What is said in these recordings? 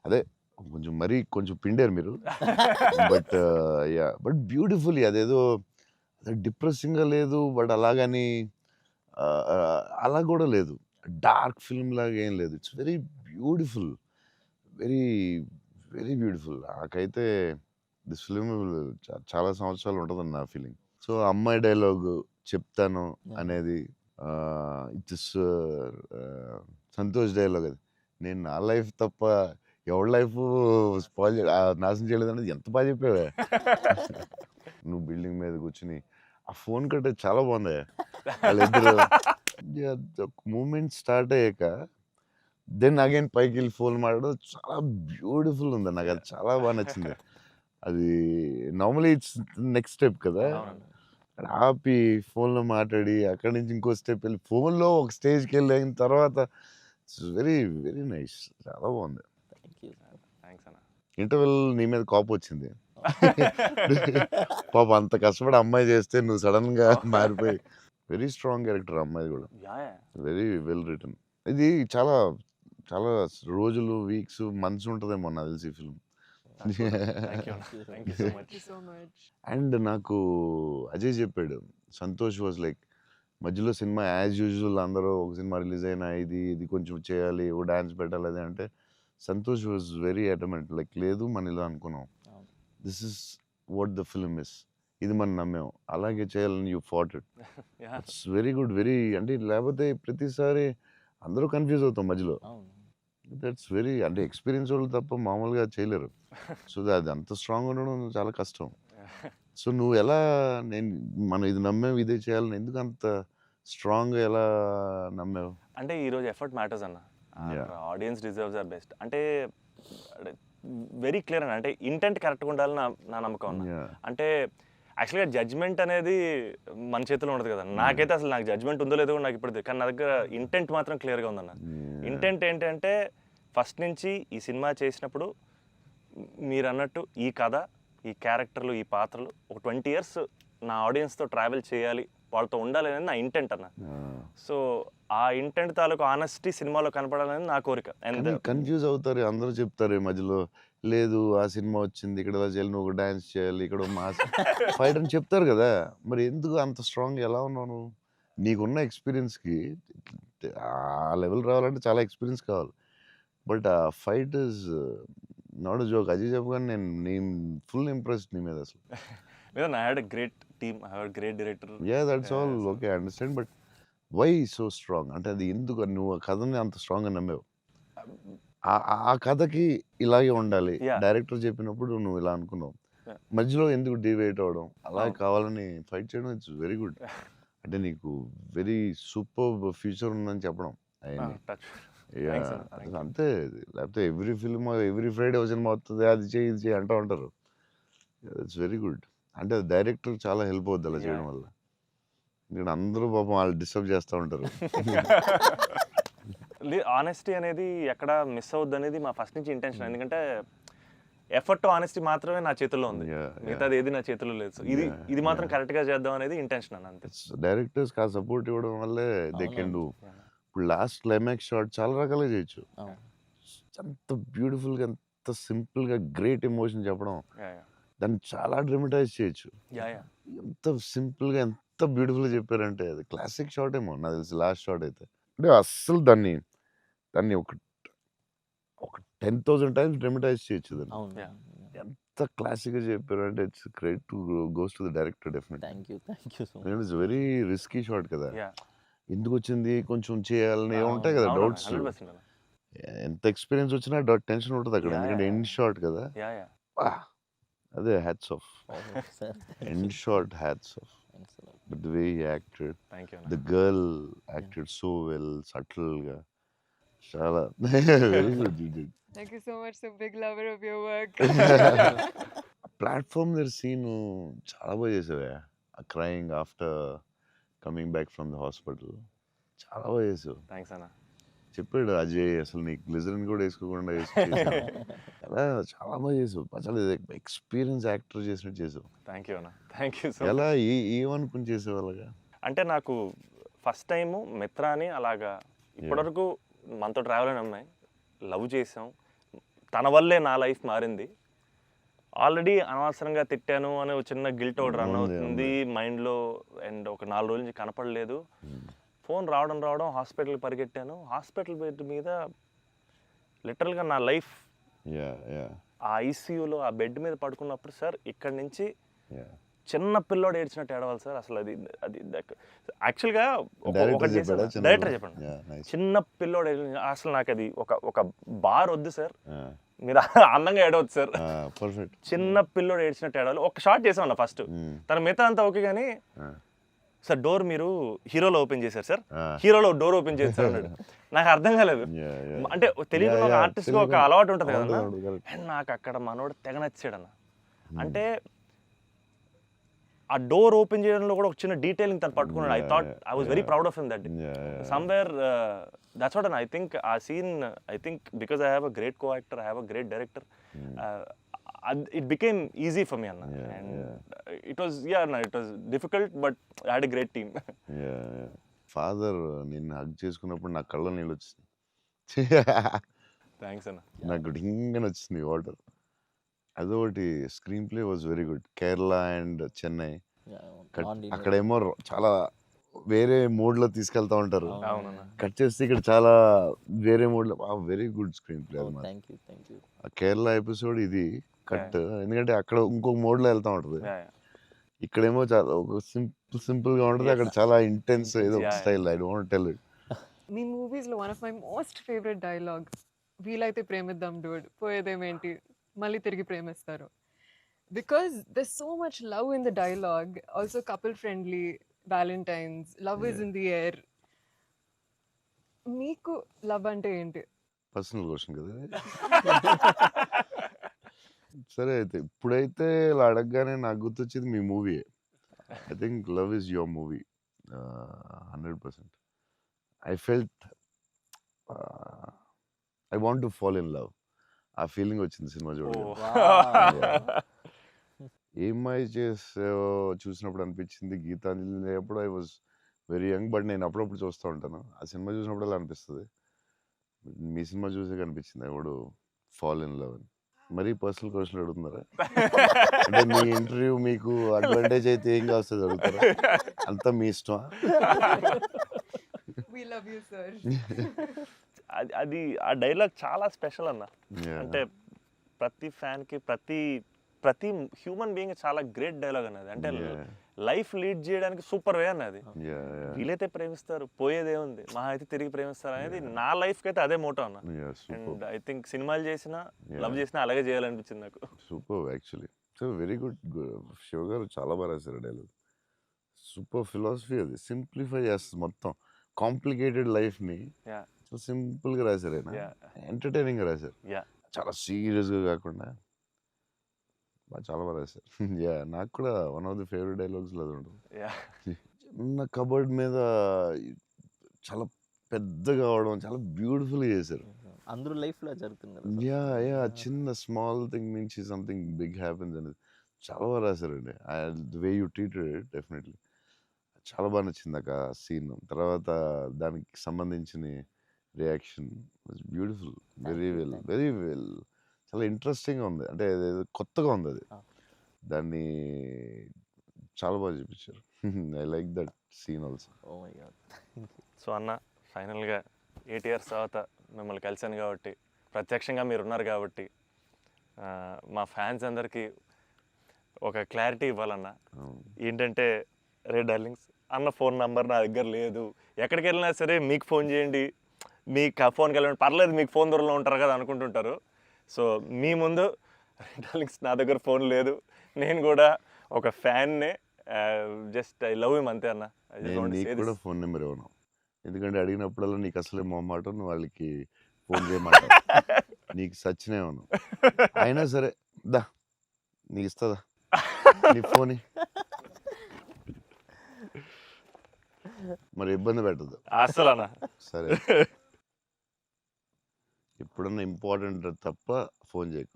అదే కొంచెం మరీ కొంచెం పిండారు మీరు. బట్ బట్ బ్యూటిఫుల్లీ అదేదో డిప్రెసింగ్‌గా లేదు. బట్ అలాగని అలా గూడా లేదు. డార్క్ ఫిల్మ్ లాగా ఏం లేదు. It's very beautiful. Very, very beautiful. నాకైతే దిస్ ఫిల్మ్ చాలా సంవత్సరాలు ఉంటదని నా ఫీలింగ్. సో, అమ్మాయి డైలాగు చెప్తాను యాహ్! అనేది ఇట్స్ సంతోష్ డైలాగ్ అది. నేను నా లైఫ్ తప్ప ఎవడి లైఫు నాశనం చేయలేదనేది ఎంత బా చెప్పావే. నువ్వు బిల్డింగ్ మీద కూర్చొని ఆ ఫోన్ కట్ చాలా బావుందయ్య. ఆళ్ళిద్దరు మూవ్‌మెంట్ స్టార్ట్ అయ్యాక దెన్ అగైన్ పైకెళ్ళి ఫోన్ మాట్లాడడం చాలా బ్యూటిఫుల్ ఉంది. నాకది యాహ్! చాలా బా నచ్చింది. అది నార్మల్లీ ఇట్స్ నెక్స్ట్ స్టెప్ కదా! అవునండి. అక్కడ ఆపి ఫోన్‌లో మాట్లాడి అక్కడి నుంచి ఇంకో స్టెప్ ఎళ్ళి ఫోన్‌లో ఒక స్టేజ్‌కెళ్ళిన తర్వాత ఇట్స్ వెరీ, వెరీ నైస్. చాలా బావుంది. Thank you. థాంక్స్ అన్న. ఇంటర్వెల్ నీ మీద కోపమొచ్చింది. పాపం అంత కష్టపడి అమ్మాయి చేస్తే నువ్వు సడెన్‌గా మారిపోయి వెరీ స్ట్రాంగ్ క్యారెక్టర్ అమ్మాయిది గూడా. యాహ్! Very well written. ఇది చాలా, చాలా రోజులు, వీక్స్, మంత్స్ ఉంటదేమో నాకు తెలిసి ఈ ఫిల్మ్. థాంక్ యూ అన్న. Thank you so Thank much. you so much. And నాకు అజయ్ చెప్పాడు. సంతోష్ వాస్ లైక్ మధ్యలో సినిమా యాజ్ యూజువల్ అందరూ ఒక సినిమా రిలీజ్ అయినా ఇది కొంచెం చేయాలి, ఓ డాన్స్ పెట్టాలి అది అంటే Santosh was very adamant like లేదు మనం ఇలా అనుకున్నాం. అవును. This is what the film is. ఇది మనం నమ్మాం. అలాగే చేయాలని you fat it. Yeah! It's very good. Very అంటే లేకపోతే ప్రతిసారి అందరూ కన్‌ఫ్యూజ్ అవుతాం మధ్యలో. అవును. దట్స్ వెరీ అంటే ఎక్స్‌పీరియన్స్ వాళ్ళు తప్ప మామూలుగా చేయలేరు. సో, అది అంత స్ట్రాంగ్‌గా ఉండడం చాలా కష్టం. సో, నువ్వు ఎలా నేను మనం ఇది నమ్మాం ఇదే చేయాలని ఎందుకంత స్ట్రాంగ్‌గా ఎలా నమ్మావు? అంటే ఈరోజు ఎఫర్ట్ మ్యాటర్స్ అన్న. Yeah! Audience deserves our best. అంటే వెరీ క్లియర్ అన్న. అంటే ఇంటెంట్ కరెక్ట్‌గా ఉండాలని నా నమ్మకం అన్న. యాహ్! అంటే యాక్చువల్‌గా జడ్జ్‌మెంట్ అనేది మన చేతిలో ఉండదు కదా! నాకైతే అసలు నాకు జడ్జ్‌మెంట్ ఉందో లేదో కూడా నాకు ఇప్పుడు కానీ నా దగ్గర ఇంటెంట్ మాత్రం క్లియర్‌గా ఉందన్న. యాహ్! ఇంటెంట్ ఏంటంటే ఫస్ట్ నుంచి ఈ సినిమా చేసినప్పుడు మీరన్నట్టు ఈ కథ, ఈ క్యారెక్టర్లు, ఈ పాత్రలు ఒక 20 ఇయర్స్ నా ఆడియన్స్‌తో ట్రావెల్ చేయాలి, వాళ్ళతో ఉండాలి అనేది నా ఇంటెంట్ అన్న. యాహ్! సో, ఆ ఇంటెంట్ తాలూకు ఆనెస్టీ సినిమాలో కనపడాలనేది నా కోరిక. అండ్ కానీ కన్‌ఫ్యూజ్ అవుతారు. అందరూ చెప్తారు ఈ మధ్యలో. లేదు ఆ సినిమా వచ్చింది. ఇక్కడ ఇలా చేయాలి. నువ్వు ఒక డాన్స్ చేయాలి. ఇక్కడ ఒక మాస్ ఫైట్ అని చెప్తారు గదా! మరి ఎందుకు అంత స్ట్రాంగ్‌గా ఎలా ఉన్నావు నువ్వు? నీకున్న ఎక్స్‌పీరియన్స్‌కి ఆ లెవెల్ రావాలంటే చాలా ఎక్స్‌పీరియన్స్ కావాలి. బట్ ఆ fight is not a joke. Ajay చెప్పగానే నేను ఫుల్ ఇంప్రెస్డ్ నీ మీద అసలు. లేదన్న I had a great team. I have a great director. Yeah! That's all okay. I understand. But why so strong? అంటే అది ఎందుకు నువ్వు ఆ కథని అంత స్ట్రాంగ్‌గా నమ్మావు? ఆ కథకి ఇలాగే ఉండాలి. యాహ్! డైరెక్టర్ చెప్పినప్పుడు నువ్వు ఇలా అనుకున్నావు. యాహ్! మధ్యలో ఎందుకు డీవియేట్ అవ్వడం? అలా అవును. కావాలని ఫైట్ చేయడం ఇట్స్ వెరీ గుడ్. అంటే నీకు వెరీ సూపర్బ్ ఫ్యూచర్ ఉందని చెప్పడం అయన్నీ. టచ్. యాహ్! థాంక్స్ అన్న. Thank you. అంతే. లేకపోతే ఎవ్రీ ఫిల్మ్ ఎవ్రీ ఫ్రైడే ఒక సినిమా వస్తది. అది చెయ్యి, ఇది చెయ్యి అంటా ఉంటారు. It's very good. అంటే డైరెక్టర్ చాలా హెల్ప్ అవుద్ది అలా చేయడం యాహ్! వల్ల. ఎందుకంటే అందరూ పాపం వాళ్ళు డిస్టర్బ్ చేస్తా ఉంటారు. ఆనెస్టీ అనేది ఎక్కడ మిస్ అవుద్దనేది మా ఫస్ట్ నుంచి ఇంటెన్షన్. ఎందుకంటే ఎఫర్ట్, ఆనెస్టీ మాత్రమే నా చేతుల్లో ఉంది. యాహ్! యాహ్! మిగతాది ఏది నా చేతుల్లో లేదు. సో, ఇది యాహ్! ఇది మాత్రం యాహ్! కరెక్ట్‌గా చేద్దాం అనేది ఇంటెన్షన్ అన్న అంతే. డైరెక్టర్స్‌కి ఆ సపోర్ట్ ఇవ్వడం వల్లే దే కెన్ అవునండి. డూ. యాహ్! ఇప్పుడు లాస్ట్ క్లైమాక్స్ షాట్ చాలా రకాలుగా చేయొచ్చు. అవును. ఎంత బ్యూటిఫుల్‌గా, ఎంత సింపుల్‌గా గ్రేట్ ఎమోషన్ చెప్పడం. యాహ్! యాహ్! దాన్ని చాలా డ్రమటైజ్ చేయొచ్చు. యాహ్! యాహ్! ఎంత సింపుల్‌గా, ఎంత బ్యూటిఫుల్‌గా చెప్పారంటే అది క్లాసిక్ షాట్ ఏమో నాకు తెలిసి లాస్ట్ షాట్ అయితే. అంటే అస్సలు దాన్ని ఒక 10,000 టైమ్స్ డ్రమటైజ్ చేయొచ్చు దాన్ని. అవును. యాహ్! ఎంత క్లాసిక్‌గా చెప్పారంటే it's credit to goes to the director definitely. Thank you. Thank you so much. ఎందుకంటే ఇట్స్ వెరీ రిస్కీ షాట్ కదా! యాహ్! ఎందుకొచ్చింది? కొంచెం చేయాలని ఏవో ఉంటాయి అవును. కదా! అవునన్న. డౌట్స్. 100% అన్న. ఎంత ఎక్స్‌పీరియన్స్ వచ్చినా టెన్షన్ ఉంటదక్కడ. యాహ్! ఎందుకంటే యాహ్! ఎండ్ షాట్ కదా! యాహ్! యాహ్! అబ్బా! అదే hats off. Oh! Sir thank you. End shot hats off. Thanks a lot. But the way he acted, thank you the అన్న. గర్ల్ యాక్టెడ్ సో వెల్ సటిల్‌గా. చాలా very good you did. Thank you so much. So big lover of your work. Platform దగ్గర scene చాలా బాగా చేసావే. ఆ crying after coming back from the hospital. చాలా బాగా చేసావు. థాంక్స్ అన్న. చెప్పాడు అజయ్ అసలు నీకు గ్లిజరిన్ కూడా ఏసుకోకుండా చేసావు. చాలా చాలా బాగా చేసావు. చాలా ఎక్స్‌పీరియన్స్ యాక్టర్ చేసినట్టు చేసావు. థాంక్ యూ అన్న. థాంక్ యూ సో ఎలా మచ్. ఏమనుకుని చేసావు అలాగా? అంటే నాకు ఫస్ట్ టైము 'మిత్ర' అని అలాగా ఇప్పటివరకు మనతో ట్రావెల్ అయిన అమ్మాయి లవ్ చేసాం. తన వల్లే నా లైఫ్ మారింది. ఆల్రెడీ అనవసరంగా తిట్టాను అనే ఒక చిన్న గిల్ట్ ఒకటి రన్ అవుతుంది మైండ్లో. అండ్ ఒక 4 రోజుల నుంచి కనపడలేదు. ఫోన్ రావడం హాస్పిటల్కి పరిగెట్టాను. హాస్పిటల్ బెడ్ మీద లిటరల్గా నా లైఫ్ ఆ ఐసీయూలో ఆ బెడ్ మీద పడుకున్నప్పుడు సార్ ఇక్కడి నుంచి చిన్న పిల్లోడు ఏడ్చినట్టు ఏడవాలి సార్. అసలు అది అది యాక్చువల్గా డైరెక్టర్ చెప్పండి, చిన్న పిల్లోడు అసలు నాకు అది ఒక బార్ వద్దు సార్, మీరు అందంగా ఏడవద్దు సార్, చిన్న పిల్లోడు ఏడ్చినట్టు ఏడవాలి. ఒక షాట్ చేసామన్న ఫస్ట్, తన మిగతా అంతా ఓకే కానీ సార్ డోర్ మీరు హీరోలో ఓపెన్ చేశారు సార్, హీరోలో డోర్ ఓపెన్ చేశారు అన్నాడు. నాకు అర్థం కాలేదు. అంటే తెలియదు, ఒక ఆర్టిస్ట్కి ఒక అలవాటు ఉంటుంది కదా. అండ్ నాకు అక్కడ మనోడు తెగ నచ్చాడు అన్న. అంటే ఆ డోర్ ఓపెన్ చేయడంలో కూడా ఒక చిన్న డీటెయిలింగ్ తను పట్టుకున్నాడు. I thought I was very proud of him that day. Somewhere that's what. I think ఆ scene, I think because I have a great co actor, I have a great director, it became easy for me, Anna. And it was, it was difficult, but I had a great team. Father నిన్ను hug చేసుకున్నప్పుడు నా కళ్ళ నీళ్ళు వచ్చింది. Thanks అన్న. నాకు డింగని వచ్చింది water. అదొకటి. Screen play was very good. Kerala and Chennai అక్కడేమో చాలా వేరే మోడ్లో తీసుకెళ్తా ఉంటారు, కట్ చేస్తే ఇక్కడ చాలా వేరే మోడ్లో. Very good screen play. Kerala episode ఇది కట్, ఎందుకంటే అక్కడ ఇంకొక మోడ్లో వెళ్తా ఉంటుంది, ఇక్కడేమో చాలా ఒక సింపుల్ గా ఉంటుంది, అక్కడ చాలా ఇంటెన్స్ ఏదో style. I don't tell it. మీ మూవీస్ లో one of my most favourite dialogue, వీలైతే ప్రేమిద్దాం డూడ్, పోయేదేమేంటి మళ్ళీ తిరిగి ప్రేమిస్తారు. Because there so much love in the dialogue. Also couple friendly, valentine's, love is in the air. మీకు లవ్ అంటే ఏంటి? పర్సనల్ క్వశ్చన్ కదా. సరే అయితే ఇప్పుడైతే ఇలా అడగగానే నాకు గుర్తొచ్చేది మీ movie. I think love is your movie 100%. I felt I want to fall in love. ఆ ఫీలింగ్ వచ్చింది సినిమా చూడగానే. ఏమై చేసావో చూసినప్పుడు అనిపించింది, గీతాంజలి అప్పుడు I was very young, but నేను అప్పుడప్పుడు చూస్తూ ఉంటాను. ఆ సినిమా చూసినప్పుడు అలా అనిపిస్తుంది. మీ సినిమా చూసే కనిపించింది I want to fall in love అని. మరీ పర్సనల్ క్వశ్చన్ అడుగుతున్నారా? అంటే మీ ఇంటర్వ్యూ మీకు అడ్వాంటేజ్ అయితే ఏం కావస్తుంది అడుగుతారా? అంతా మీ ఇష్టమా? We love you, sir. అది ఆ డైలాగ్ చాలా స్పెషల్ అన్న. అంటే ప్రతి ఫ్యాన్కి, ప్రతి హ్యూమన్ బీయింగ్ చాలా గ్రేట్ డైలాగ్ అన్నది. అంటే లైఫ్ లీడ్ చేయడానికి సూపర్ వే అన్నది. వీలైతే ప్రేమిస్తారు, పోయేదే ఉంది, మహా అయితే తిరిగి ప్రేమిస్తారు అనేది నా లైఫ్కి అయితే అదే మోటో అన్న. అండ్ ఐ థింక్ సినిమాలు చేసినా లవ్ చేసినా అలాగే చేయాలనిపించింది నాకు. Super actually. So very good. Shiva గారు చాలా బాగా రాశారు డైలాగ్. సూపర్ ఫిలాసఫీ అది. సింప్లిఫై చేస్తుంది మొత్తం కాంప్లికేటెడ్ లైఫ్ని. సో సింపుల్గా రాశారు ఆయన, ఎంటర్టైనింగ్గా రాశారు, చాలా సీరియస్గా కాకుండా చాలా బాగా రాశారు. నాకు కూడా one of the favourite dialogues అది ఉంటుంది. చిన్న కబర్డ్ మీద చాలా పెద్దగా అవడం చాలా బ్యూటిఫుల్గా చేశారు. అందరూ లైఫ్లో జరుగుతున్నారు. చిన్న స్మాల్ థింగ్ నుంచి సంథింగ్ బిగ్ హ్యాపెన్స్ అనేది చాలా బాగా రాశారండి. The way you treated it definitely చాలా బాగా నచ్చింది నాకు ఆ సీన్. తర్వాత దానికి సంబంధించిన reaction was beautiful. Very well చాలా ఇంట్రెస్టింగ్గా ఉంది. అంటే కొత్తగా ఉంది అది. దాన్ని చాలా బాగా చూపించారు. I like that scene also. So అన్న, ఫైనల్గా 8 years తర్వాత మిమ్మల్ని కలిశాను కాబట్టి, ప్రత్యక్షంగా మీరు ఉన్నారు కాబట్టి, మా ఫ్యాన్స్ అందరికీ ఒక క్లారిటీ ఇవ్వాలన్న. ఏంటంటే, రే డార్లింగ్స్, అన్న ఫోన్ నెంబర్ నా దగ్గర లేదు, ఎక్కడికి వెళ్ళినా సరే మీకు ఫోన్ చేయండి, మీకు ఫోన్కి వెళ్ళండి, పర్లేదు మీకు ఫోన్ దూరంలో ఉంటారు కదా అనుకుంటుంటారు. సో మీ ముందు డార్లింగ్స్ నా దగ్గర ఫోన్ లేదు, నేను కూడా ఒక ఫ్యాన్నే, జస్ట్ ఐ లవ్ హిమ్ అంతే అన్న. నీకు కూడా ఫోన్ నెంబర్ ఇవ్వను, ఎందుకంటే అడిగినప్పుడల్లా నీకు అసలే మొహమాట, నువ్వు వాళ్ళకి ఫోన్ చేయమాట, నీకు సచ్చినే ఇవ్వను. అయినా సరే దా నీకు ఇస్తుందా నీ ఫోన్, మరి ఇబ్బంది పెట్టదు అసలు అన్న. సరే, ఎప్పుడన్నా ఇంపార్టెంట్ తప్ప ఫోన్ చేయకు.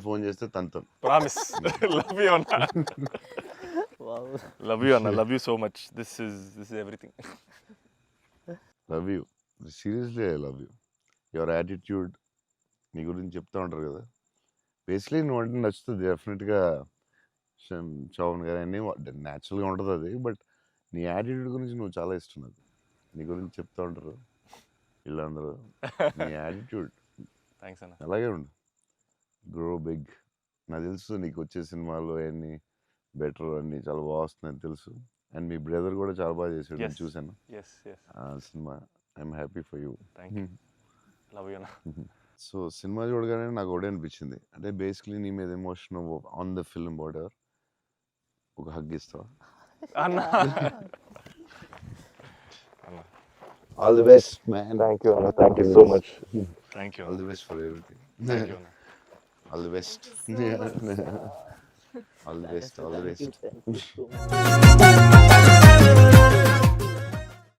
ఫోన్ చేస్తే తనతో ప్రామిస్. లవ్ యూ అన్న. లవ్ యూ అన్న, love you so much. This is everything. Love you, seriously I love you. Your attitude, నీ గురించి చెప్తా ఉంటారు కదా. బేసిక్లీ నువ్వు అంటే నచ్చుతుంది డెఫినెట్గా. చవన్ గారు అన్నీ న్యాచురల్గా ఉంటుంది అది. బట్ నీ యాటిట్యూడ్ గురించి నువ్వు చాలా ఇష్టం నాకు. నీ గురించి చెప్తా ఉంటారు వీళ్ళందరూ. నీ యాటిట్యూడ్ థ్యాంక్స్ అన్న. అలాగే ఉండు. Grow big. నాకు తెలుసు నీకు వచ్చే సినిమాలు అన్నీ బెటర్ అన్నీ చాలా బాగా వస్తున్నాయని తెలుసు. అండ్ మీ బ్రదర్ కూడా చాలా బాగా చేశాడు, నేను Yes. చూశాను ఎస్ ఎస్ ఆ సినిమా. I'm happy for you. Thank you. Love you అన్న. సో సినిమా చూడగానే నాకు ఒకటే అనిపించింది, అంటే బేసిక్లీ నీ మీద emotion on the film whatever. ఒక హగ్ ఇస్తావా? అన్న all the best man. Thank you అన్న. Thank you so much. Thank you. All the best for everything. Thank you అన్న. All the best. All the best. All the best. Thank you so much.